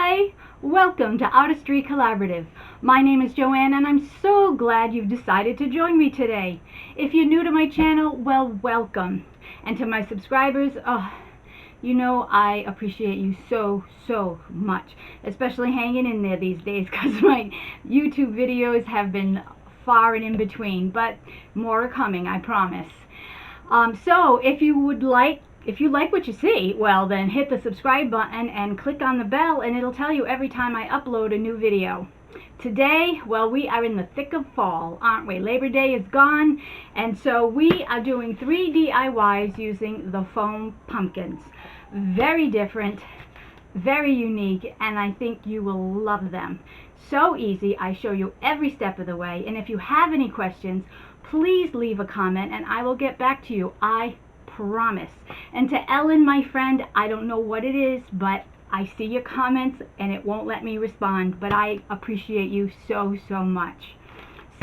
Hi! Welcome to Artistry Collaborative. My name is Joanne and I'm so glad you've decided to join me today. If you're new to my channel, well, welcome. And to my subscribers, you know I appreciate you so much, especially hanging in there these days because my YouTube videos have been far and in between, but more are coming, I promise. So if you like what you see, well then hit the subscribe button and click on the bell and it'll tell you every time I upload a new video. Today, well, we are in the thick of fall, aren't we? Labor Day is gone, and so we are doing 3 DIYs using the foam pumpkins. Very different, very unique, and I think you will love them. So easy, I show you every step of the way, and if you have any questions, please leave a comment and I will get back to you. I promise. And to Ellen, my friend, I don't know what it is, but I see your comments and it won't let me respond, but I appreciate you so much.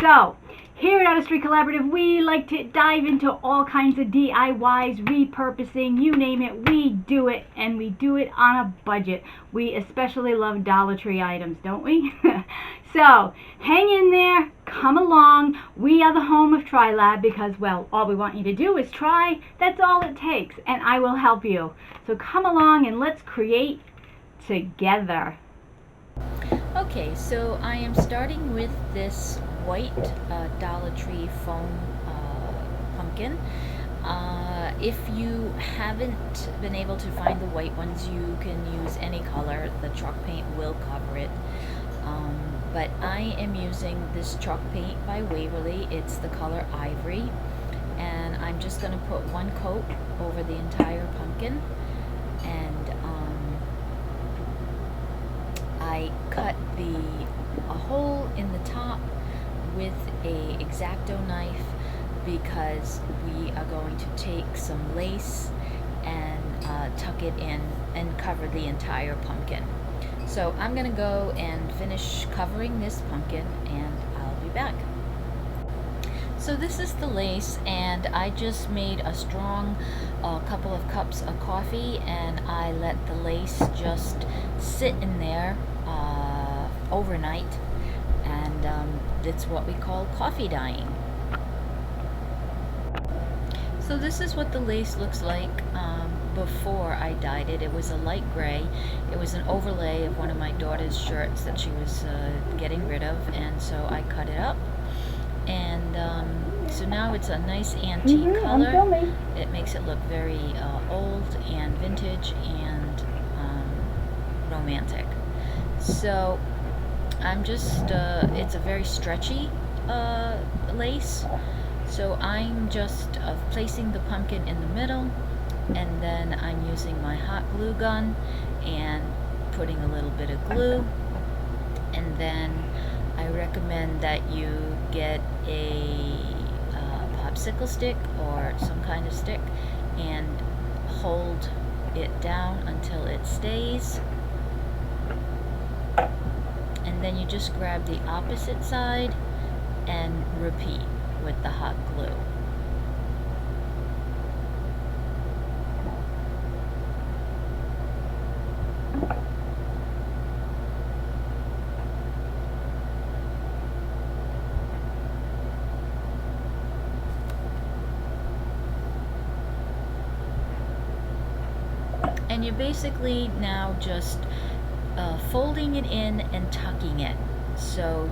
So, here at Artistry Collaborative, we like to dive into all kinds of DIYs, repurposing, you name it, we do it, and we do it on a budget. We especially love Dollar Tree items, don't we? So, hang in there, come along. We are the home of TriLab because, well, all we want you to do is try. That's all it takes, and I will help you. So come along and let's create together. Okay, so I am starting with this white Dollar Tree foam pumpkin. If you haven't been able to find the white ones, you can use any color. The chalk paint will cover it. But I am using this chalk paint by Waverly. It's the color Ivory. And I'm just going to put one coat over the entire pumpkin. And I cut a hole in the top with a X-Acto knife because we are going to take some lace and tuck it in and cover the entire pumpkin. So I'm gonna go and finish covering this pumpkin and I'll be back. So this is the lace, and I just made a strong couple of cups of coffee and I let the lace just sit in there overnight, and it's what we call coffee dyeing. So this is what the lace looks like before I dyed it. It was a light gray. It was an overlay of one of my daughter's shirts that she was getting rid of, and so I cut it up, and so now it's a nice antique color. It makes it look very old and vintage and romantic. So I'm just, it's a very stretchy lace. So I'm just placing the pumpkin in the middle, and then I'm using my hot glue gun and putting a little bit of glue, and then I recommend that you get a popsicle stick or some kind of stick and hold it down until it stays, and then you just grab the opposite side and repeat with the hot glue. And you're basically now just folding it in and tucking it. So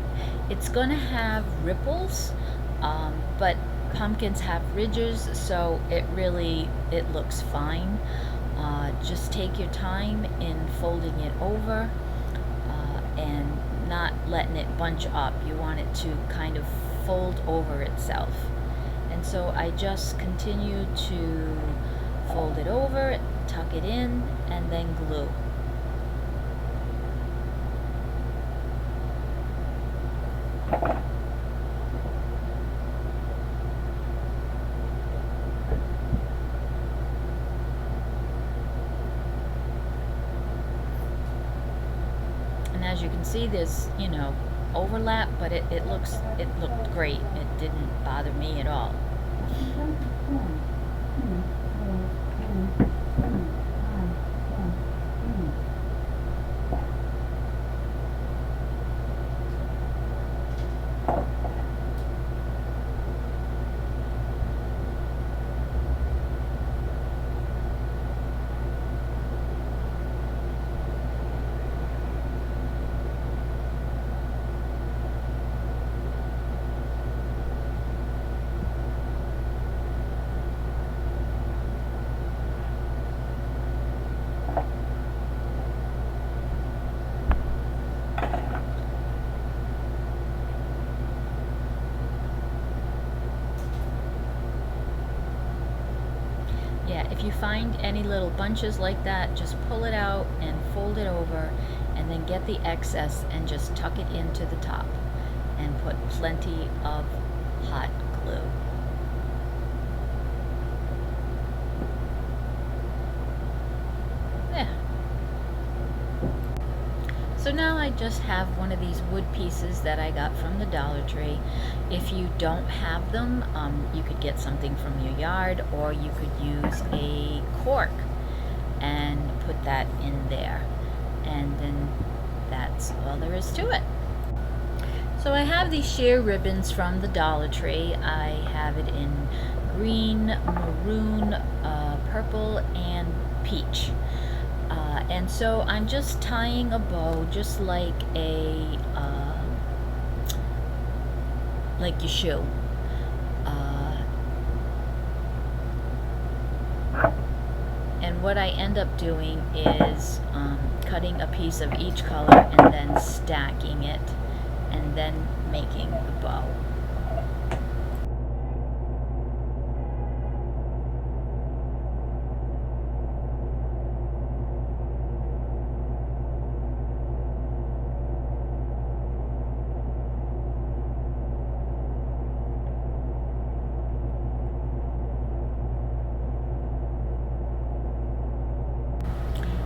it's going to have ripples, but pumpkins have ridges, so it looks fine. Just take your time in folding it over and not letting it bunch up. You want it to kind of fold over itself. And so I just continue to fold it over, tuck it in, and then glue. And as you can see, there's, you know, overlap, but it looked great. It didn't bother me at all. Yeah, if you find any little bunches like that, just pull it out and fold it over, and then get the excess and just tuck it into the top and put plenty of hot glue. There. So now I just have one of these wood pieces that I got from the Dollar Tree. If you don't have them, you could get something from your yard, or you could use a cork and put that in there. And then that's all there is to it. So I have these sheer ribbons from the Dollar Tree. I have it in green, maroon, purple, and peach. And so I'm just tying a bow, just like your shoe. And what I end up doing is cutting a piece of each color and then stacking it, and then making the bow.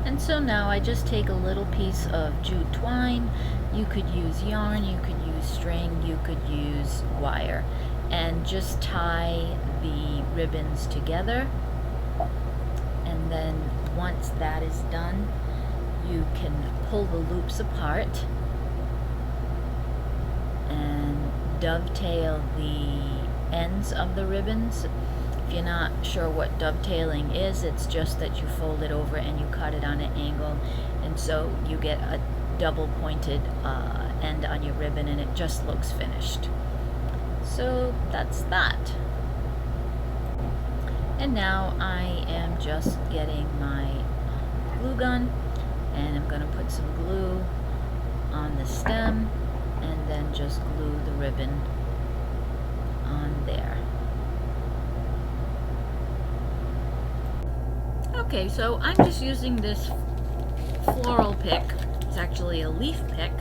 And so now I just take a little piece of jute twine. You could use yarn, you could use string, you could use wire, and just tie the ribbons together. And then once that is done, you can pull the loops apart and dovetail the ends of the ribbons. If you're not sure what dovetailing is, it's just that you fold it over and you cut it on an angle, and so you get a double pointed end on your ribbon, and it just looks finished. So that's that. And now I am just getting my glue gun, and I'm going to put some glue on the stem and then just glue the ribbon on there. Okay, so I'm just using this floral pick. It's actually a leaf pick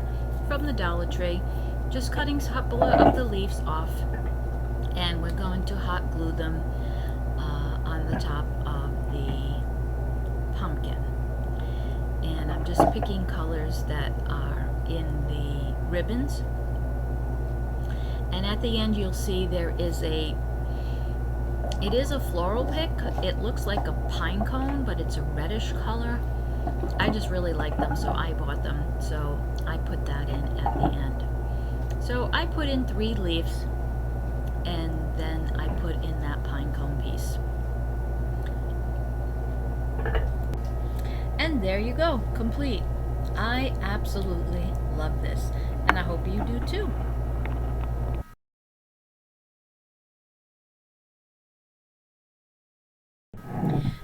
from the Dollar Tree. Just cutting a couple of the leaves off, and we're going to hot glue them on the top of the pumpkin. And I'm just picking colors that are in the ribbons. And at the end you'll see it is a floral pick. It looks like a pine cone, but it's a reddish color. I just really like them, so I bought them. So I put that in at the end. So I put in 3 leaves, and then I put in that pine cone piece. And there you go, complete. I absolutely love this, and I hope you do too.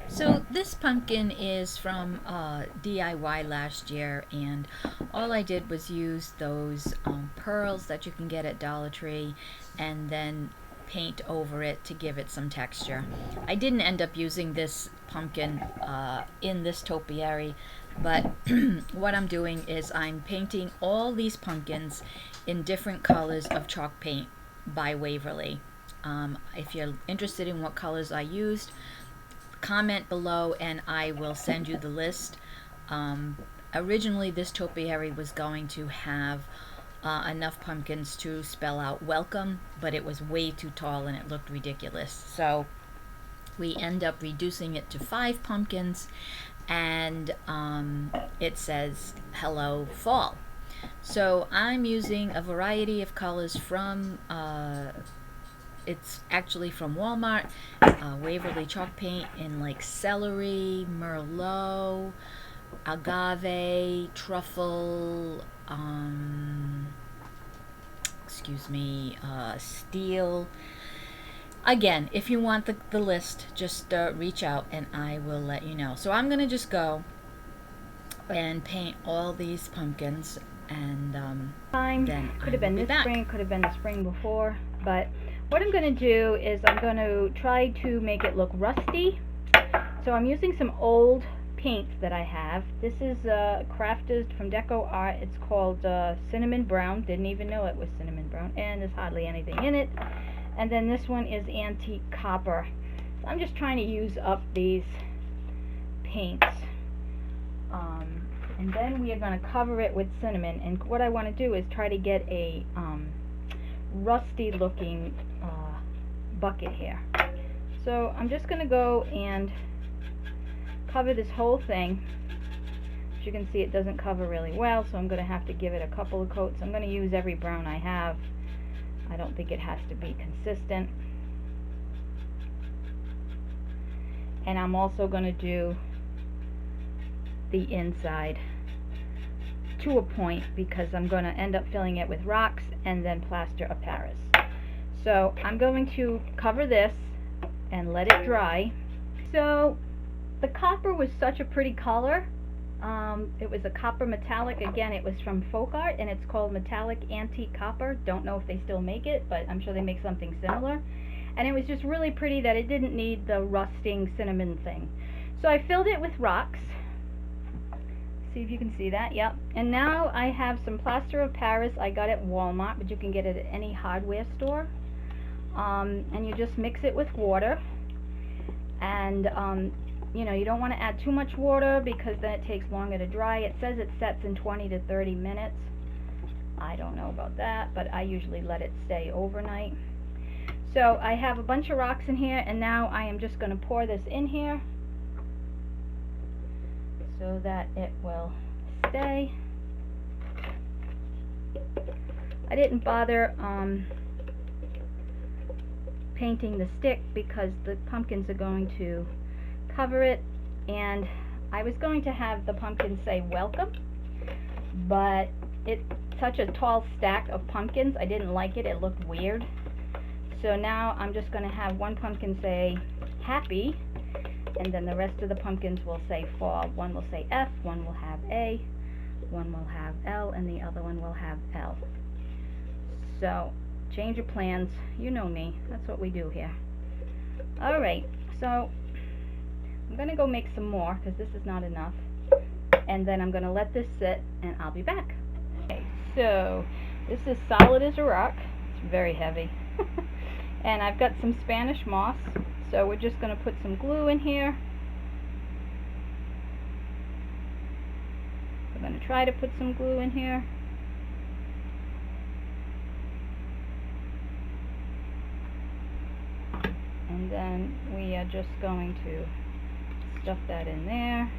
So this pumpkin is from DIY last year, and all I did was use those pearls that you can get at Dollar Tree and then paint over it to give it some texture. I didn't end up using this pumpkin in this topiary, but what I'm doing is I'm painting all these pumpkins in different colors of chalk paint by Waverly. If you're interested in what colors I used, comment below and I will send you the list. Originally this topiary was going to have enough pumpkins to spell out welcome, but it was way too tall and it looked ridiculous. So we end up reducing it to 5 pumpkins, and it says hello fall. So I'm using a variety of colors from it's actually from Walmart, Waverly chalk paint in like celery, merlot, agave, truffle, steel. Again, if you want the list, just reach out and I will let you know. So I'm gonna just go and paint all these pumpkins, and then could have been this spring, could have been the spring before, but what I'm going to do is I'm going to try to make it look rusty, So I'm using some old paints that I have. This is crafted from Deco Art. It's called Cinnamon Brown. Didn't even know it was Cinnamon Brown, and there's hardly anything in it. And then this one is Antique Copper. So I'm just trying to use up these paints. And then we are going to cover it with cinnamon. And what I want to do is try to get a rusty looking bucket here. So I'm just going to go and cover this whole thing. As you can see, it doesn't cover really well, so I'm going to have to give it a couple of coats. I'm going to use every brown I have. I don't think it has to be consistent. And I'm also going to do the inside to a point because I'm going to end up filling it with rocks and then plaster of Paris. So I'm going to cover this and let it dry. So the copper was such a pretty color. It was a copper metallic. Again, it was from Folk Art, and it's called Metallic Antique Copper. Don't know if they still make it, but I'm sure they make something similar. And it was just really pretty that it didn't need the rusting cinnamon thing. So I filled it with rocks. See if you can see that. Yep. And now I have some plaster of Paris. I got it at Walmart, but you can get it at any hardware store. And you just mix it with water. And you know, you don't want to add too much water because then it takes longer to dry. It says it sets in 20 to 30 minutes. I don't know about that, but I usually let it stay overnight. So I have a bunch of rocks in here, and now I am just going to pour this in here so that it will stay. I didn't bother painting the stick because the pumpkins are going to cover it, and I was going to have the pumpkins say welcome, but it's such a tall stack of pumpkins, I didn't like it. It looked weird. So now I'm just going to have one pumpkin say happy, and then the rest of the pumpkins will say fall. One will say F, one will have A, one will have L, and the other one will have L. So change of plans, you know me, that's what we do here. Alright, so I'm going to go make some more because this is not enough, and then I'm going to let this sit and I'll be back. Okay, so this is solid as a rock. It's very heavy. And I've got some Spanish moss, so we're just going to put some glue in here. We're going to try to put some glue in here. And then we are just going to stuff that in there.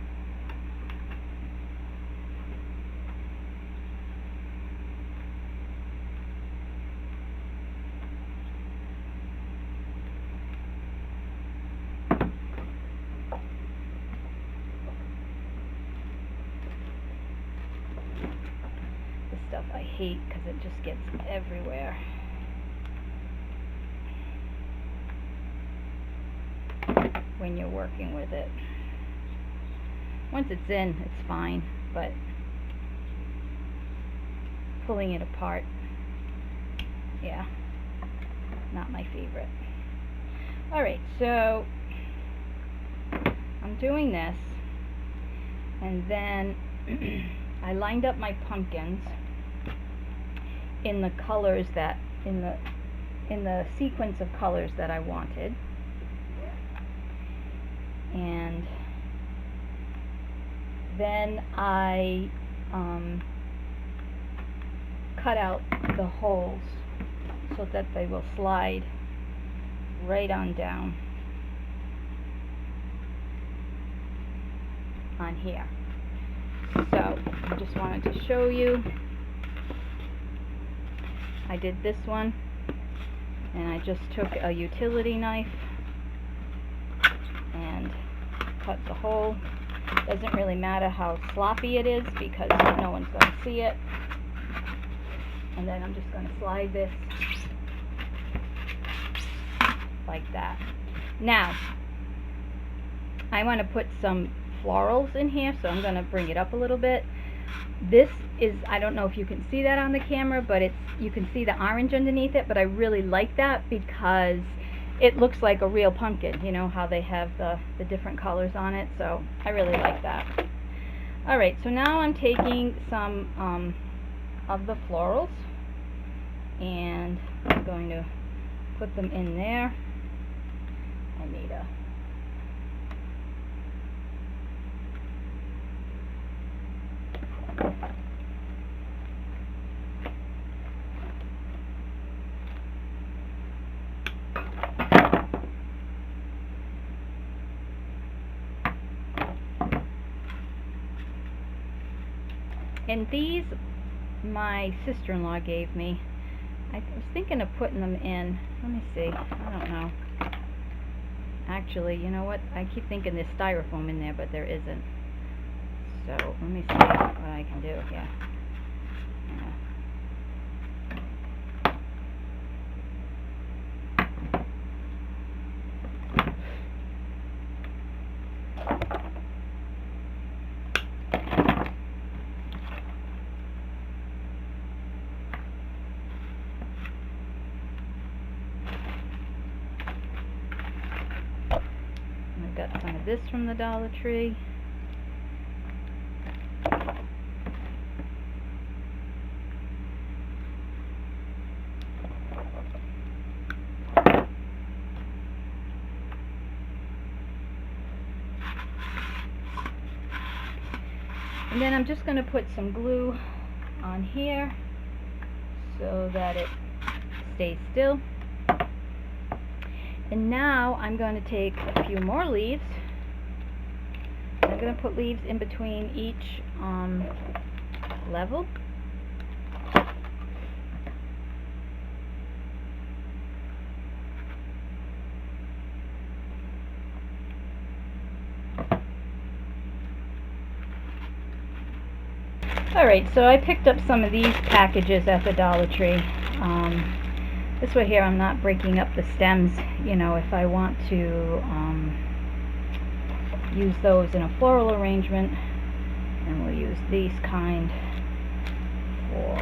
This stuff I hate because it just gets everywhere. When you're working with it. Once it's in, it's fine, but pulling it apart, yeah, not my favorite. Alright, so I'm doing this, and then I lined up my pumpkins in the colors that, in the sequence of colors that I wanted. And then I cut out the holes so that they will slide right on down on here. So I just wanted to show you. I did this one, and I just took a utility knife and cut the hole. Doesn't really matter how sloppy it is because no one's going to see it. And then I'm just going to slide this like that. Now, I want to put some florals in here, so I'm going to bring it up a little bit. This is, I don't know if you can see that on the camera, but it's, you can see the orange underneath it, but I really like that because it looks like a real pumpkin. You know how they have the different colors on it, so I really like that. Alright, so now I'm taking some of the florals, and I'm going to put them in there. I need a and these my sister-in-law gave me. I was thinking of putting them in. Let me see. I don't know. Actually, you know what? I keep thinking there's styrofoam in there, but there isn't. So let me see what I can do. Yeah. I've got some of this from the Dollar Tree. And then I'm just going to put some glue on here so that it stays still. And now I'm going to take a few more leaves. I'm going to put leaves in between each level. Alright, so I picked up some of these packages at the Dollar Tree. This way here I'm not breaking up the stems, you know, if I want to use those in a floral arrangement. And we'll use these kind for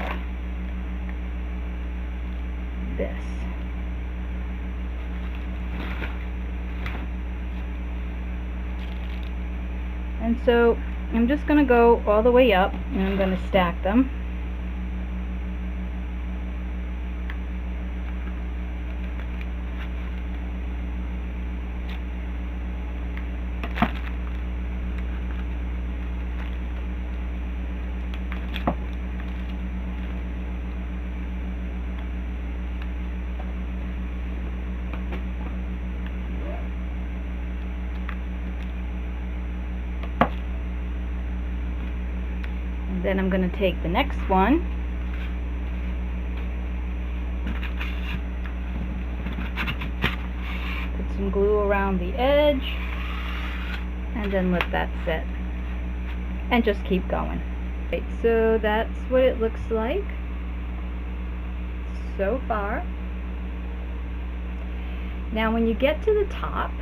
this. And so I'm just going to go all the way up, and I'm going to stack them. Then I'm going to take the next one, put some glue around the edge, and then let that sit, and just keep going. Okay, so that's what it looks like so far. Now when you get to the top,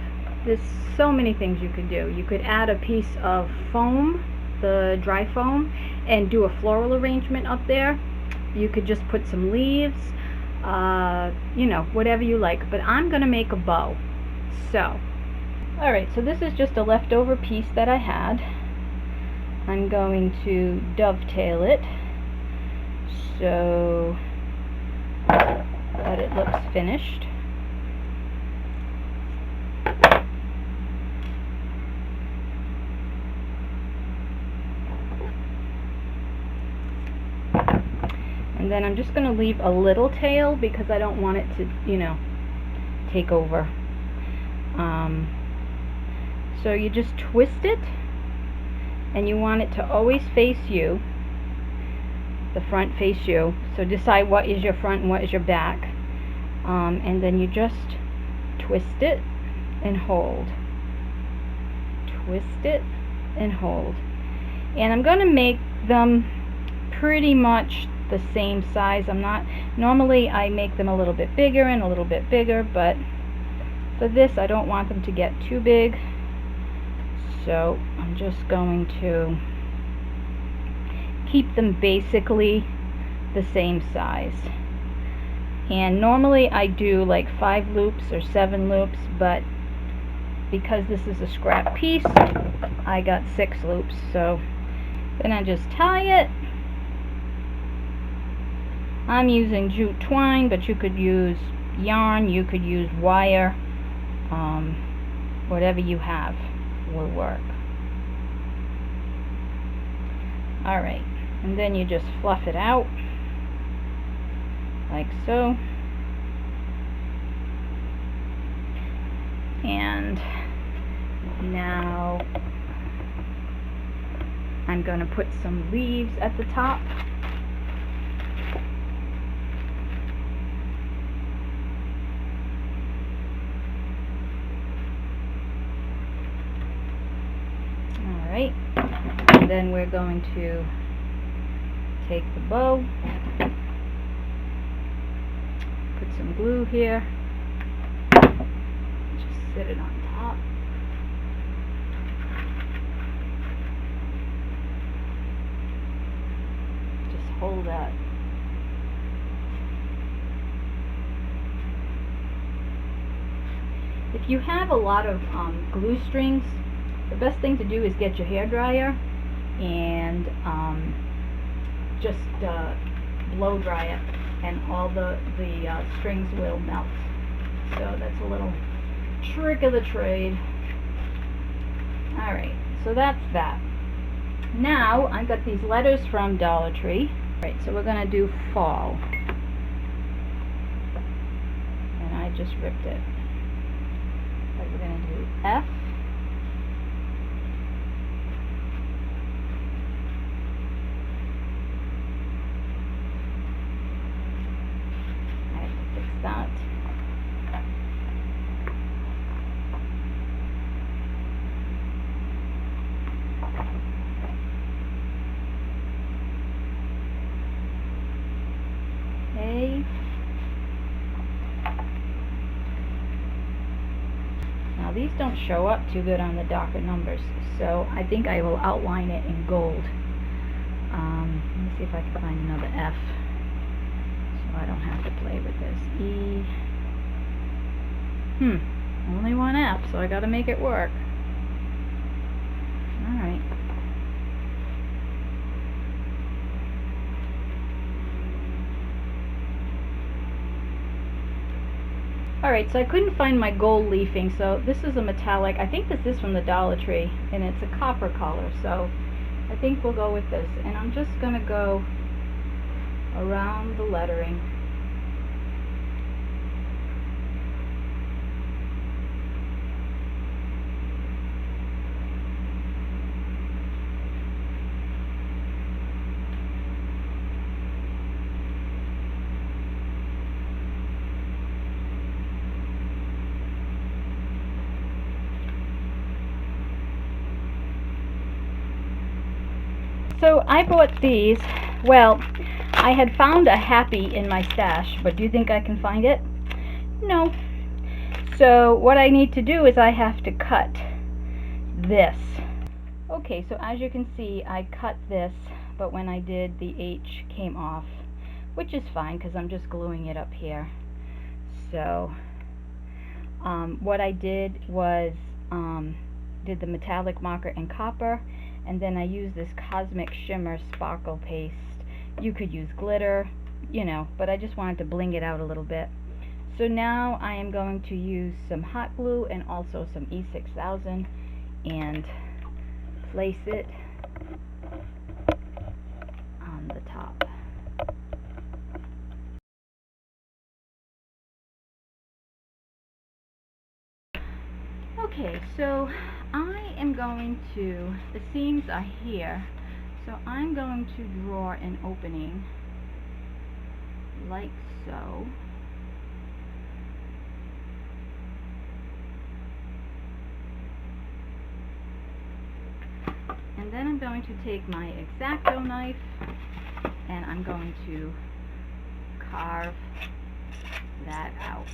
there's so many things you could do. You could add a piece of foam, the dry foam, and do a floral arrangement up there. You could just put some leaves, you know, whatever you like, but I'm gonna make a bow. So alright, so this is just a leftover piece that I had. I'm going to dovetail it so that it looks finished. And then I'm just going to leave a little tail because I don't want it to, you know, take over. So you just twist it, and you want it to always face you, the front face you. So decide what is your front and what is your back. And then you just twist it and hold. Twist it and hold. And I'm going to make them pretty much the same size. Normally I make them a little bit bigger and a little bit bigger, but for this I don't want them to get too big, so I'm just going to keep them basically the same size. And normally I do like 5 loops or 7 loops, but because this is a scrap piece, I got 6 loops. So then I just tie it. I'm using jute twine, but you could use yarn, you could use wire, whatever you have will work. Alright, and then you just fluff it out like so. And now I'm going to put some leaves at the top. Alright, and then we're going to take the bow, put some glue here, just sit it on top. Just hold that. If you have a lot of glue strings, the best thing to do is get your hair dryer and just blow dry it, and all the strings will melt. So that's a little trick of the trade. Alright, so that's that. Now I got these letters from Dollar Tree. Alright, so we're going to do fall. And I just ripped it. But we're going to do F. I have to fix that. A. Now these don't show up too good on the darker numbers, so I think I will outline it in gold. Let me see if I can find another F, so I don't have to play with this. E. Only one F, so I gotta make it work. Alright. Alright, so I couldn't find my gold leafing, so this is a metallic. I think this is from the Dollar Tree, and it's a copper color, so I think we'll go with this. And I'm just going to go around the lettering. So I bought these. Well, I had found a happy in my stash, but do you think I can find it? No. So what I need to do is I have to cut this. Okay, so as you can see, I cut this, but when I did, the H came off, which is fine because I'm just gluing it up here. So what I did was did the metallic marker in copper, and then I used this Cosmic Shimmer Sparkle Paste. You could use glitter, you know, but I just wanted to bling it out a little bit. So now I am going to use some hot glue and also some E6000 and place it on the top. Okay, so I am going to, the seams are here, so I'm going to draw an opening like so. And then I'm going to take my X-Acto knife and I'm going to carve that out.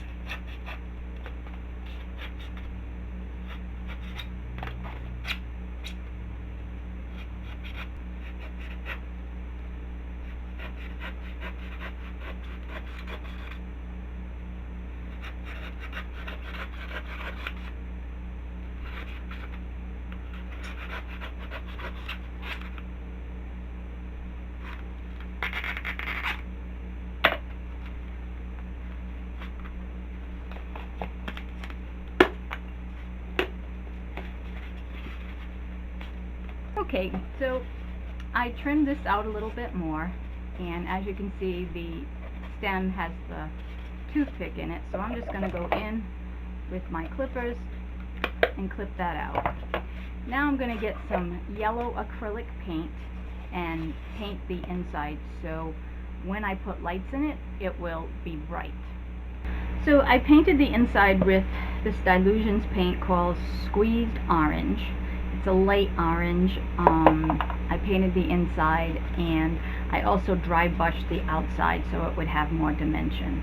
Okay, so I trimmed this out a little bit more, and as you can see, the stem has the toothpick in it, so I'm just going to go in with my clippers and clip that out. Now I'm going to get some yellow acrylic paint and paint the inside so when I put lights in it, it will be bright. So I painted the inside with this Dylusions paint called Squeezed Orange. It's a light orange. I painted the inside, and I also dry brushed the outside so it would have more dimension.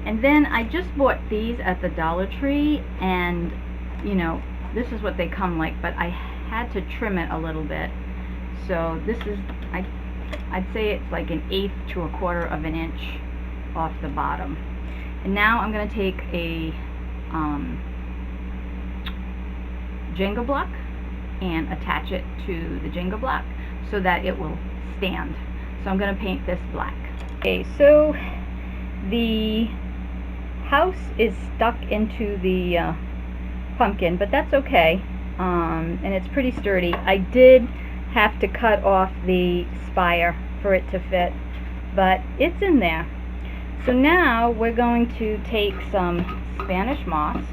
And then I just bought these at the Dollar Tree, and you know, this is what they come like, but I had to trim it a little bit. So this is, I'd say it's like 1/8 to 1/4 of an inch off the bottom. And now I'm going to take a Jenga block and attach it to the Jenga block so that it will stand. So I'm going to paint this black. Okay, so the house is stuck into the pumpkin, but that's okay, and it's pretty sturdy. I did have to cut off the spire for it to fit, but it's in there. So now we're going to take some Spanish moss,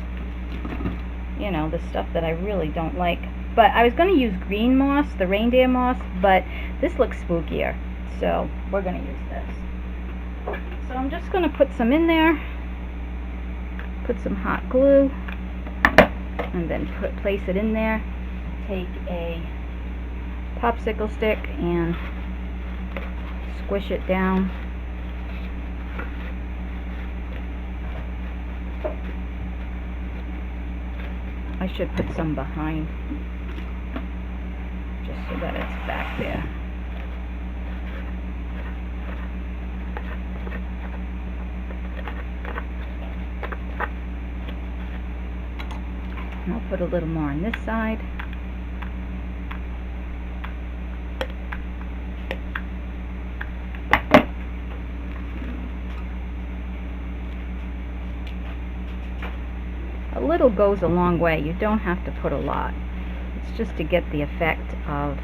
you know, the stuff that I really don't like. But I was going to use green moss, the reindeer moss, but this looks spookier, so we're going to use this. So I'm just going to put some in there, put some hot glue, and then place it in there. Take a popsicle stick and squish it down. I should put some behind, just so that it's back there. And I'll put a little more on this side. A little goes a long way. You don't have to put a lot. It's just to get the effect of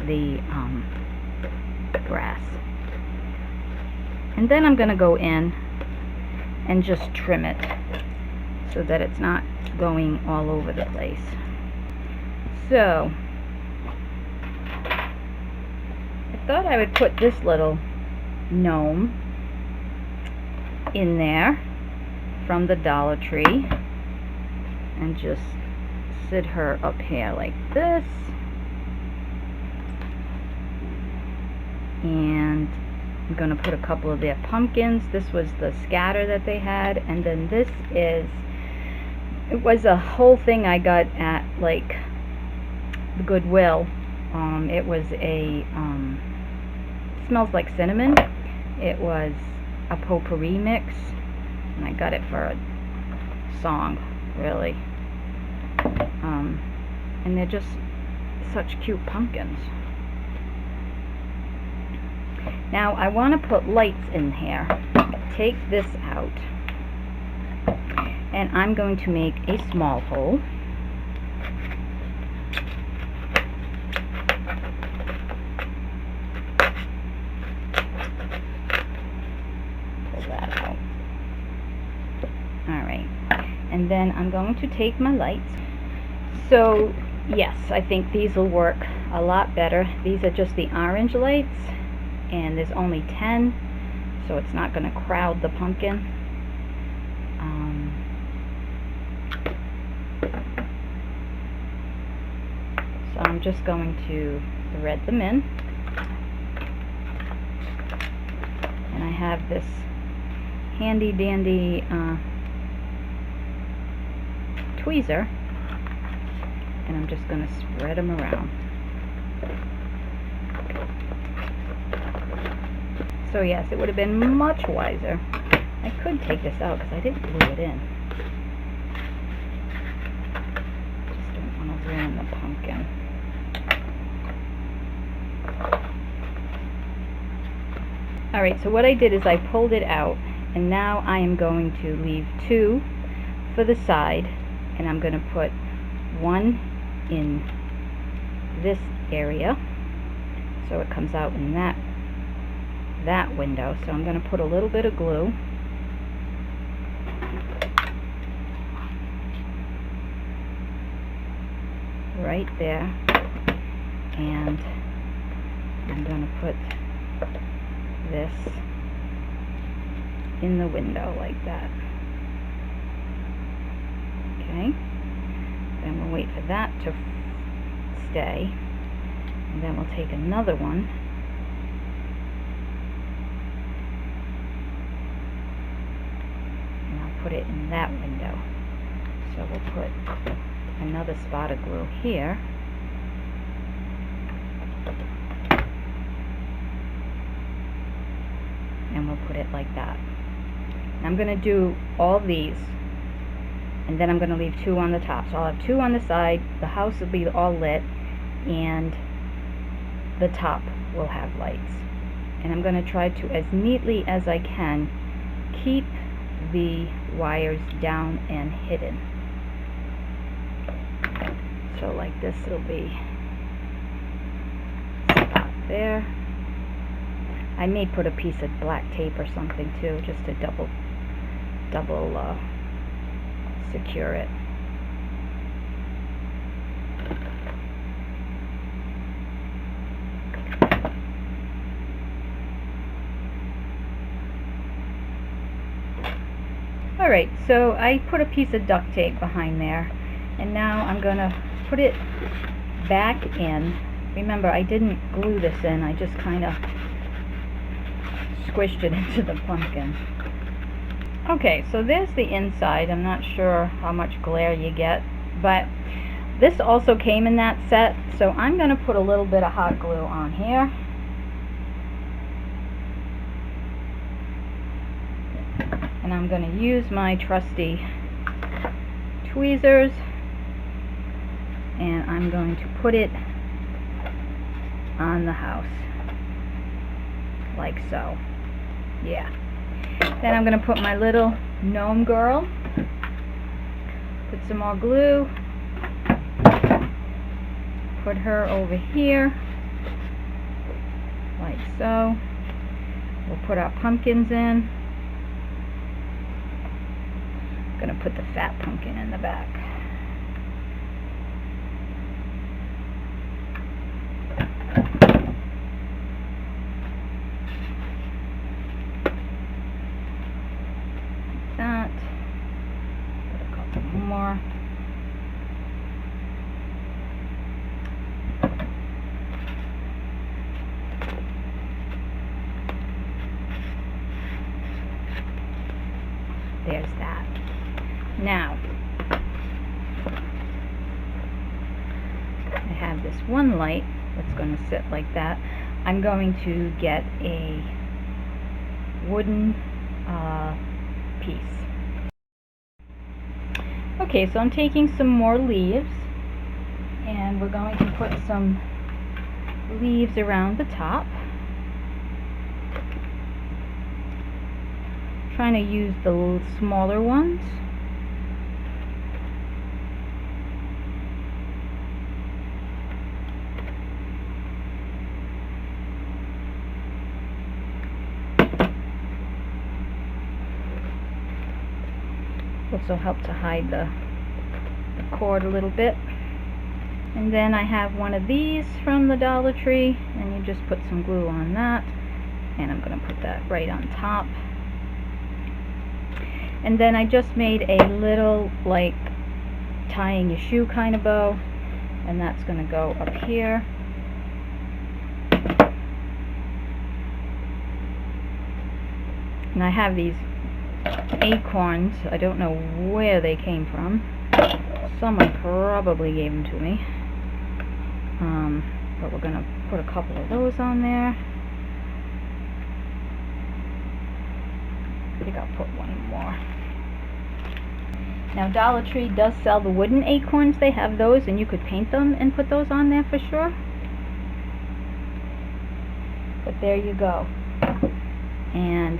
the grass. And then I'm going to go in and just trim it so that it's not going all over the place. So I thought I would put this little gnome in there from the Dollar Tree and just sit her up here like this. And I'm going to put a couple of their pumpkins. This was the scatter that they had, and then this is, it was a whole thing I got at like the Goodwill. It was a smells like cinnamon. It was a potpourri mix, and I got it for a song, really. And they're just such cute pumpkins. Now I want to put lights in here. Take this out, and I'm going to make a small hole. Pull that out. Alright, and then I'm going to take my lights. So yes, I think these will work a lot better. These are just the orange lights, and there's only 10, so it's not going to crowd the pumpkin. So I'm just going to thread them in, and I have this handy dandy tweezer, and I'm just going to spread them around. So yes, it would have been much wiser. I could take this out because I didn't glue it in. Just don't want to ruin the pumpkin. Alright, so what I did is I pulled it out, and now I am going to leave 2 for the side, and I'm going to put 1 in this area, so it comes out in that window. So I'm going to put a little bit of glue. Right there, and I'm going to put this in the window like that. Okay, then we'll wait for that to stay, and then we'll take another one and I'll put it in that window. So we'll put another spot of glue here, and we'll put it like that. I'm going to do all these, and then I'm going to leave 2 on the top. So I'll have 2 on the side, the house will be all lit, and the top will have lights. And I'm going to try to, as neatly as I can, keep the wires down and hidden. So like this will be spot there. I may put a piece of black tape or something too, just to double secure it. Alright, so I put a piece of duct tape behind there, and now I'm going to put it back in. Remember, I didn't glue this in, I just kind of squished it into the pumpkin. Okay, so there's the inside. I'm not sure how much glare you get, but this also came in that set, so I'm going to put a little bit of hot glue on here. And I'm going to use my trusty tweezers, and I'm going to put it on the house like so. Yeah. Then I'm going to put my little gnome girl, put some more glue, put her over here like so. We'll put our pumpkins in. I'm going to put the fat pumpkin in the back. That. Put a couple more. There's that. Now, I have this one light that's going to sit like that. I'm going to get a wooden piece. Okay, so I'm taking some more leaves, and we're going to put some leaves around the top. Trying to use the smaller ones. This will help to hide the cord a little bit. And then I have one of these from the Dollar Tree, and you just put some glue on that, and I'm going to put that right on top. And then I just made a little, like, tying your shoe kind of bow, and that's going to go up here. And I have these acorns. I don't know where they came from. Someone probably gave them to me. But we're going to put a couple of those on there. I think I'll put one more. Now, Dollar Tree does sell the wooden acorns. They have those, and you could paint them and put those on there for sure. But there you go. And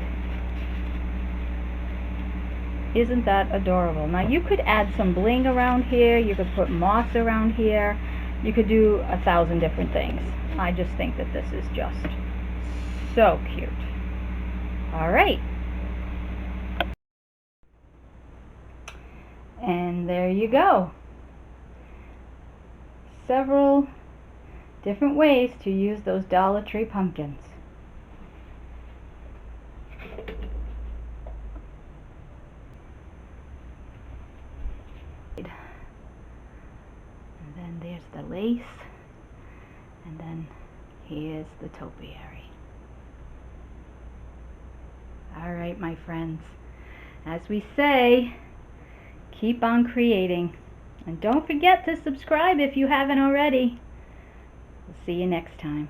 isn't that adorable? Now, you could add some bling around here. You could put moss around here. You could do 1,000 different things. I just think that this is just so cute. All right. And there you go. Several different ways to use those Dollar Tree pumpkins. And then there's the lace, and then here's the topiary. All right, my friends, as we say, keep on creating, and don't forget to subscribe if you haven't already. We'll see you next time.